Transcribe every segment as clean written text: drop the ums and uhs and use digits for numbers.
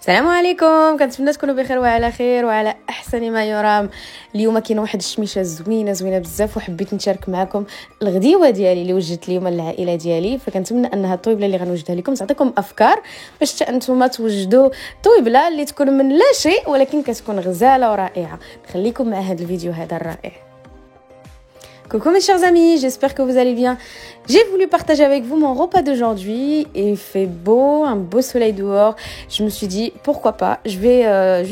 السلام عليكم، كنتمنى تكونوا بخير وعلى خير وعلى احسن ما يرام. اليوم كاين واحد الشميشه زوينه بزاف وحبيت نشارك معكم الغديوه ديالي اللي وجدت اليوم للعائله ديالي. فكنتمنى ان هاد الطويبله اللي غنوجدها لكم تعطيكم افكار باش انتم توجدوا طويبله اللي تكون من لا شيء ولكن كتكون غزاله ورائعه. نخليكم مع هذا الفيديو هذا الرائع. Coucou mes chers amis, j'espère que vous allez bien. J'ai voulu partager avec vous mon repas d'aujourd'hui. Il fait beau, un beau soleil dehors. Je me suis dit, pourquoi pas, je vais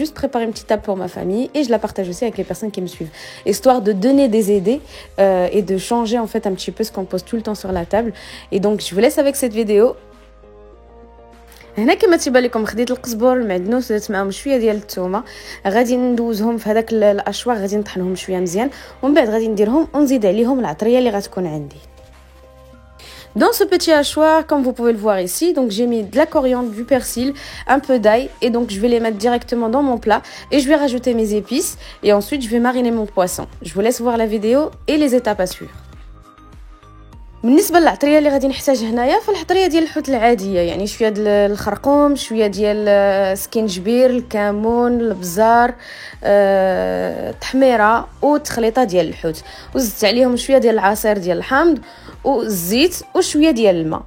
juste préparer une petite table pour ma famille et je la partage aussi avec les personnes qui me suivent. Histoire de donner des idées et de changer en fait un petit peu ce qu'on pose tout le temps sur la table. Et donc, je vous laisse avec cette vidéo. هنا كما تيبان لكم خديت القزبر المعدنوس درت معاهم شويه ديال الثومه، غادي ندوزهم في هذاك الاشواق، غادي نطحنهم شويه مزيان ومن بعد غادي نديرهم ونزيد عليهم العطريه اللي غتكون عندي. Dans ce petit hachoir, comme vous pouvez le voir ici, donc j'ai mis de la coriandre, du persil, un peu d'ail et donc je vais les mettre directement dans mon plat et je vais rajouter mes épices et ensuite je vais mariner mon poisson. Je vous laisse voir la vidéo et les étapes à suivre. بالنسبه للعطريه اللي غادي نحتاج هنايا، فالعطريه ديال الحوت العاديه، يعني شويه ديال الخرقوم، شويه ديال السكينجبير، الكمون، البزار، تحميره وتخليطه ديال الحوت، وزدت عليهم شويه ديال العصير ديال الحامض والزيت وشويه ديال الماء.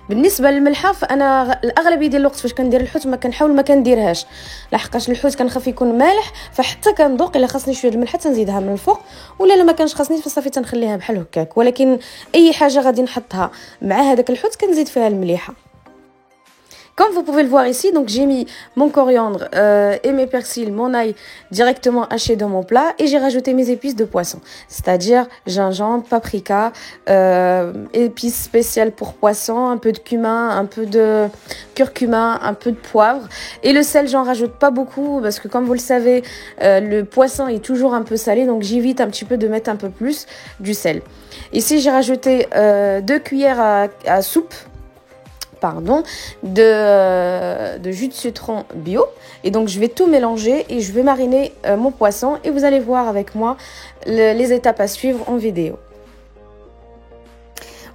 بالنسبه للملحه فانا الاغلبيه ديال الوقت فاش كندير الحوت ما كنحاول ما كنديرهاش، لحقاش الحوت كنخاف يكون مالح، فحتى كنذوق الا خاصني شويه الملحه تنزيدها من الفوق، ولا ما كانش خاصني فصافي تنخليها بحال هكاك. ولكن اي حاجه غادي نحطها مع هذاك الحوت كنزيد فيها المليحه. Comme vous pouvez le voir ici, donc j'ai mis mon coriandre et mes persils, mon ail directement haché dans mon plat et j'ai rajouté mes épices de poisson, c'est-à-dire gingembre, paprika, épices spéciales pour poisson, un peu de cumin, un peu de curcuma, un peu de poivre et le sel j'en rajoute pas beaucoup parce que comme vous le savez le poisson est toujours un peu salé, donc j'évite un petit peu de mettre un peu plus du sel. Ici j'ai rajouté 2 cuillères à soupe de jus de citron bio et donc je vais tout mélanger et je vais mariner mon poisson et vous allez voir avec moi les étapes à suivre en vidéo.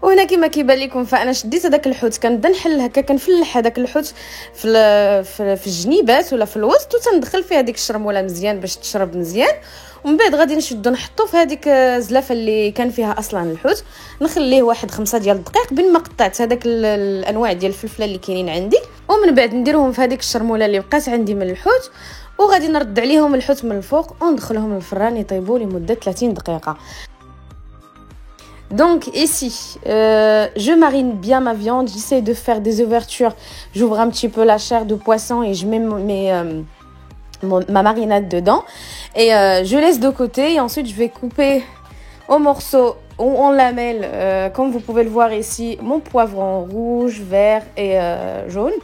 وهنا كما كيبان لكم فانا شديت هذاك الحوت كنبدا نحل هكا كنفلح هذاك الحوت في الجنيبات ولا في الوسط وتندخل فيه هذيك الشرموله مزيان باش تشرب مزيان، ومن بعد غادي نشدو نحطو في هذيك الزلافه اللي كان فيها اصلا الحوت، نخليه واحد 5 ديال الدقائق بين ما قطعت هذاك الانواع ديال الفلفله اللي كاينين عندي، ومن بعد نديرهم في هذيك الشرموله اللي بقات عندي من الحوت وغادي نرد عليهم الحوت من الفوق وندخلهم للفران يطيبوا لمده 30 دقيقه. Donc ici, je marine bien ma viande, j'essaie de faire des ouvertures, j'ouvre un petit peu la chair de poisson et je mets ma marinade dedans et je laisse de côté et ensuite je vais couper en morceaux ou en lamelles, comme vous pouvez le voir ici, mon poivron rouge, vert et jaune.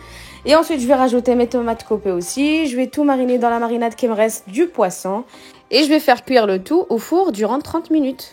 Et ensuite je vais rajouter mes tomates coupées aussi, je vais tout mariner dans la marinade qui me reste du poisson et je vais faire cuire le tout au four durant 30 minutes.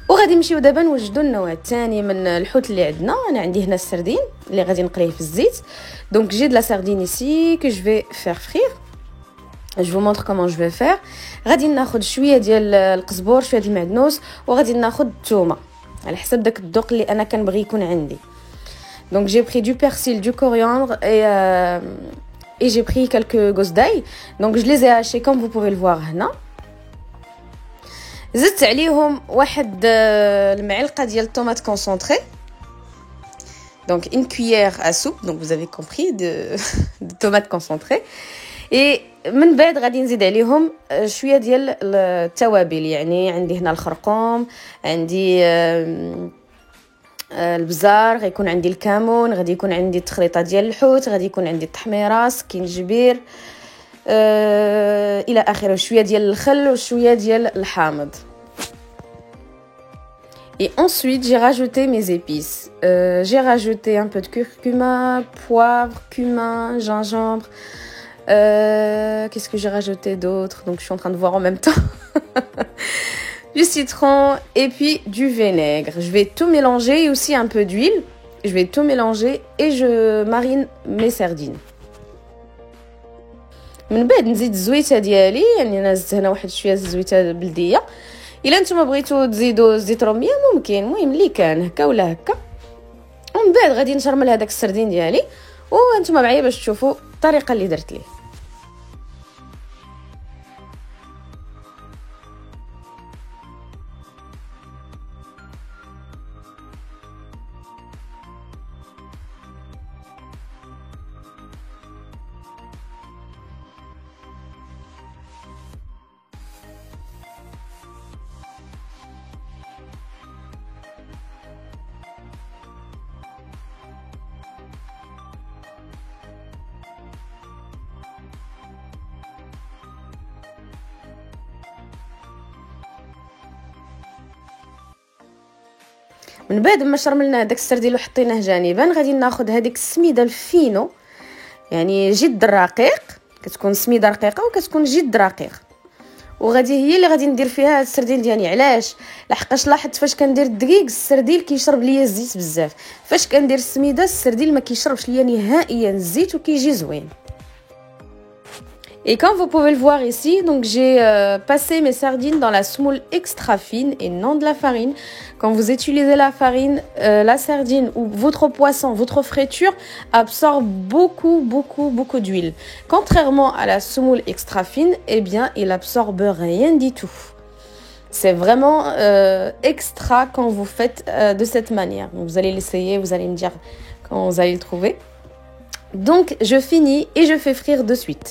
وغادي نمشيو دابا نوجدوا النوع الثاني من الحوت اللي عندنا. انا عندي هنا السردين اللي غادي نقليه في الزيت. Donc j'ai de la sardine ici que je vais faire frire. Je vous montre comment je vais faire. غادي ناخذ شويه ديال القزبور، شويه ديال المعدنوس، وغادي ناخذ الثومه على حسب داك الذوق اللي انا كنبغي يكون عندي. Donc j'ai pris du persil, du coriandre et j'ai pris quelques gousses d'ail. Donc je les ai hachés comme vous pouvez le voir هنا. زدت عليهم واحد المعلقه ديال الطوماط كونسونطري. Donc une cuillère à soupe, donc vous avez compris, de tomates concentrées. Et من بعد غادي نزيد عليهم شويه ديال التوابل. يعني عندي هنا الخرقوم، عندي البزار، غيكون عندي الكمون، غادي يكون عندي التخليطه ديال الحوت، غادي يكون عندي التحميره، سكينجبير الى اخره، شويه ديال الخل وشويه ديال الحامض. Et ensuite, j'ai rajouté mes épices. J'ai rajouté un peu de curcuma, poivre, cumin, gingembre. Qu'est-ce que j'ai rajouté d'autre? Donc, je suis en train de voir en même temps. Du citron et puis du vinaigre. Je vais tout mélanger et aussi un peu d'huile. Je vais tout mélanger et je marine mes sardines. من بعد نزيد الزويته ديالي، يعني انا زدت هنا واحد شويه الزويته بلديه. الا نتوما بغيتو تزيدوا زيت روميه ممكن، المهم اللي كان هكا ولا هكا. ومن بعد غادي نشرمل هذاك السردين ديالي، وانتوما معايا باش تشوفوا الطريقه اللي درت ليه. من بعد ما شرملنا داك السردين وحطيناه جانبا، غادي ناخذ هذيك السميده الفينو، يعني جد رقيق، كتكون سميده رقيقه وكتكون جد رقيق، وغادي هي اللي غادي ندير فيها السردين ديالي. علاش؟ لحقاش لاحظت فاش كندير الدقيق السردين كيشرب ليا الزيت بزاف، فاش كندير السميده السردين ما كيشربش ليا نهائيا الزيت وكيجي زوين. Et comme vous pouvez le voir ici, donc j'ai passé mes sardines dans la semoule extra fine et non de la farine. Quand vous utilisez la farine, la sardine ou votre poisson, votre friture absorbe beaucoup d'huile. Contrairement à la semoule extra fine, eh bien, il absorbe rien du tout. C'est vraiment extra quand vous faites de cette manière. Donc, vous allez l'essayer, vous allez me dire quand vous allez le trouver. Donc, je finis et je fais frire de suite.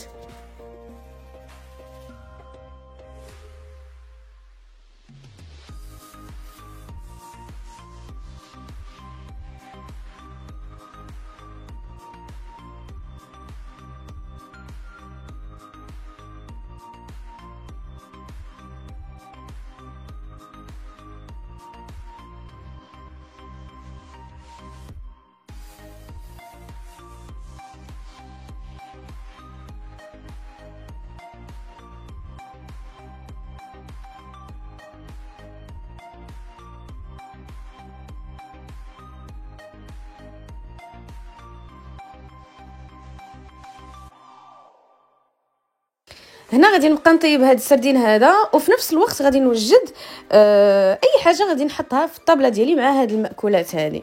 هنا غادي نبقى نطيب هاد السردين هذا، وفي نفس الوقت غادي نوجد اي حاجه غادي نحطها في الطابله ديالي مع هاد المأكولات هذه.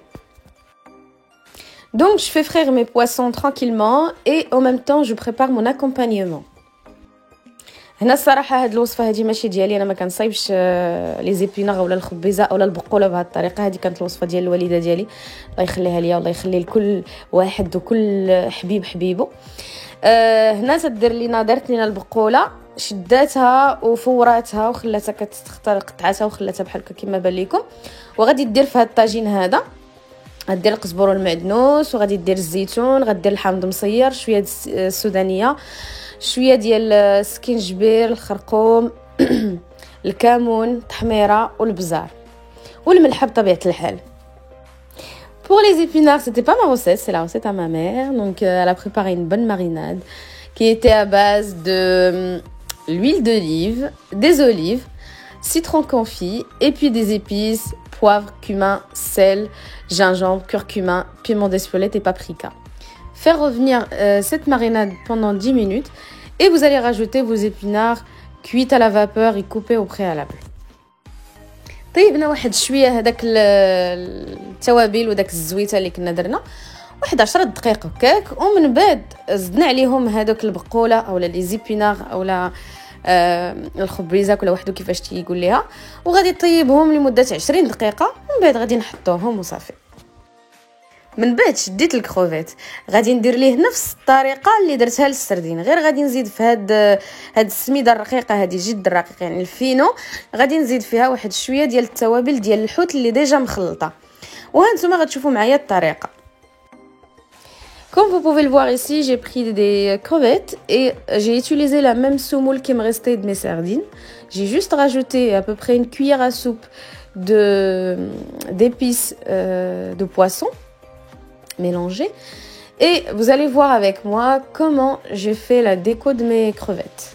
Donc je fais frire mes poissons tranquillement et en même temps je prépare mon accompagnement. هنا الصراحه هاد الوصفه هذه ماشي ديالي انا، ما كنصايبش لي زيبيناغ ولا الخبيزه اولا البقوله بهذه الطريقه. هذه كانت الوصفه ديال الوالده ديالي، الله يخليها ليا والله يخلي لكل واحد وكل حبيب حبيبه. هنا تدير لينا، درت لينا البقوله، شداتها وفوراتها وخلاتها كتختار قطعاتها وخلاتها بحال هكا كما بان لكم. وغادي دير في هذا الطاجين هذا، غدير القزبر والمعدنوس، وغادي دير الزيتون، غدير الحامض مصير، شويه السودانيه، شويه ديال السكينجبير، الخرقوم الكمون، التحميره والبزار والملح بطبيعه الحال. Pour les épinards, c'était pas ma recette, c'est la recette à ma mère. Donc, elle a préparé une bonne marinade qui était à base de l'huile d'olive, des olives, citron confit et puis des épices, poivre, cumin, sel, gingembre, curcuma, piment d'Espelette et paprika. Faire revenir cette marinade pendant 10 minutes et vous allez rajouter vos épinards cuits à la vapeur et coupés au préalable. طيبنا واحد شويه هذاك التوابل وداك الزويته اللي كنا درنا واحد 10 دقائق هكاك، ومن بعد زدنا عليهم هذوك البقوله اولا لي زيبيناغ اولا الخبيزه، كل واحد كيفاش تيقول ليها، وغادي طيبهم لمده 20 دقيقه، ومن بعد غادي نحطوهم وصافي. من بعد شديت الكروفيت غادي ندير ليه نفس الطريقه اللي درتها للسردين، غير غادي نزيد في هاد السميده الرقيقه هذه جد رقيقه يعني الفينو، غادي نزيد فيها واحد شويه ديال التوابل ديال الحوت اللي ديجا مخلطه. وهانتوما غتشوفوا معايا الطريقه. Comme vous pouvez le voir ici, j'ai pris des crevettes et j'ai utilisé la même semoule qui me restait de mes sardines. J'ai juste rajouté à peu près une cuillère à soupe d'épices de poisson mélangées. Et vous allez voir avec moi comment j'ai fait la déco de mes crevettes.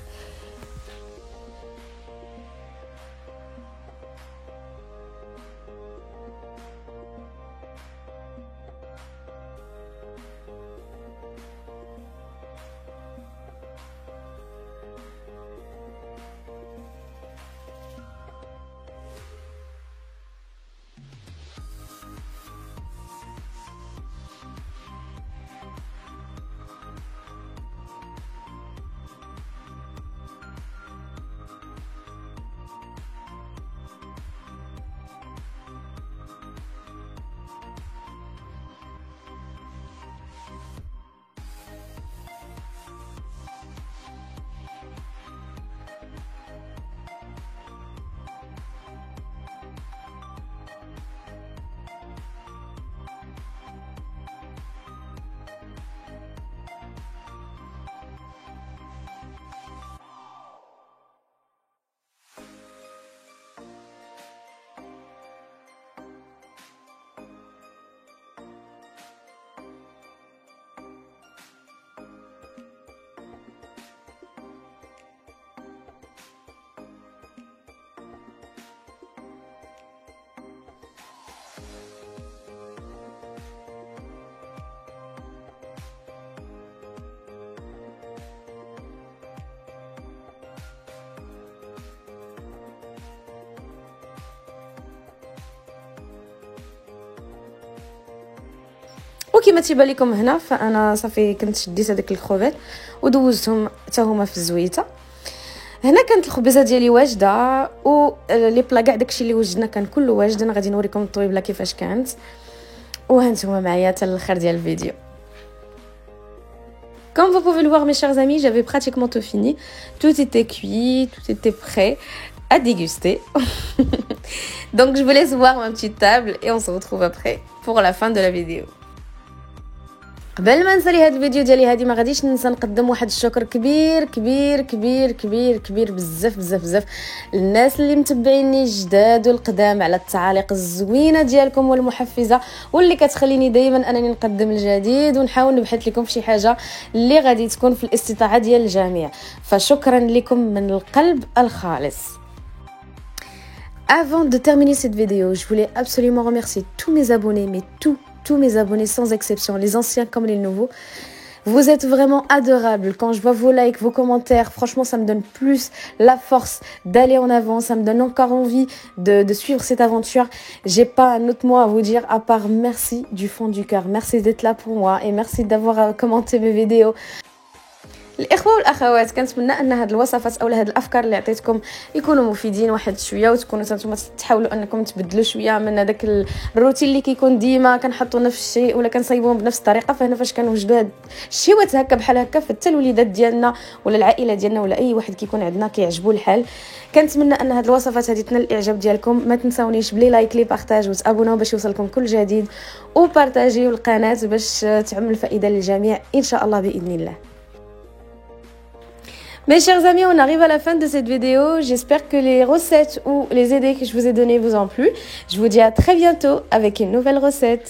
وكما تيبان لكم هنا فانا صافي كنت شديت هذاك الكروفيت ودوزتهم حتى هما في الزويته. هنا كانت الخبزه ديالي واجده و لي بلا كاع داكشي اللي وجدنا كان كله واجد. انا غادي نوريكم الطويبله كيفاش كانت وهانتوما معايا حتى الاخر ديال الفيديو. Comme vous pouvez le voir mes chers amis, j'avais pratiquement tout fini. Tout était cuit, tout était prêt à déguster. Donc je vous laisse voir ma petite table et on se retrouve après pour la fin de la vidéo. قبل ما نسالي هذا الفيديو ديالي هذه ما غاديش ننسى نقدم واحد الشكر كبير كبير كبير كبير كبير بزاف بزاف بزاف للناس اللي متبعيني جداد والقدام على التعاليق الزوينه ديالكم والمحفزه واللي كتخليني دائما انني نقدم الجديد ونحاول نبحث لكم في شي حاجه اللي غادي تكون في الاستطاعه ديال الجميع. فشكرا لكم من القلب الخالص. Avant de terminer cette vidéo, je voulais absolument remercier tous mes abonnés, mais tous mes abonnés sans exception, les anciens comme les nouveaux. Vous êtes vraiment adorables. Quand je vois vos likes, vos commentaires, franchement, ça me donne plus la force d'aller en avant. Ça me donne encore envie de suivre cette aventure. J'ai pas un autre mot à vous dire à part merci du fond du cœur. Merci d'être là pour moi et merci d'avoir commenté mes vidéos. الاخوه والاخوات كنتمنى ان هاد الوصفات او هاد الافكار اللي عطيتكم يكونوا مفيدين واحد شويه وتكونوا نتوما تحاولوا انكم تبدلوا شويه من هذاك الروتين اللي كيكون ديما كنحطوا نفس الشيء ولا كنصايبوهم بنفس الطريقه. فهنا فاش كنوجدوا هاد الشيوات هكا بحال هكا حتى الوليدات ديالنا ولا العائله ديالنا ولا اي واحد كيكون عندنا كيعجبو الحال. كنتمنى ان هاد الوصفات هذه تنال الاعجاب ديالكم. ما تنساونيش بلي لايك لي بارطاج وتابوناو باش يوصلكم كل جديد وبارطاجيو القناه باش تعمل الفائده للجميع ان شاء الله باذن الله. Mes chers amis, on arrive à la fin de cette vidéo. J'espère que les recettes ou les idées que je vous ai données vous ont plu. Je vous dis à très bientôt avec une nouvelle recette.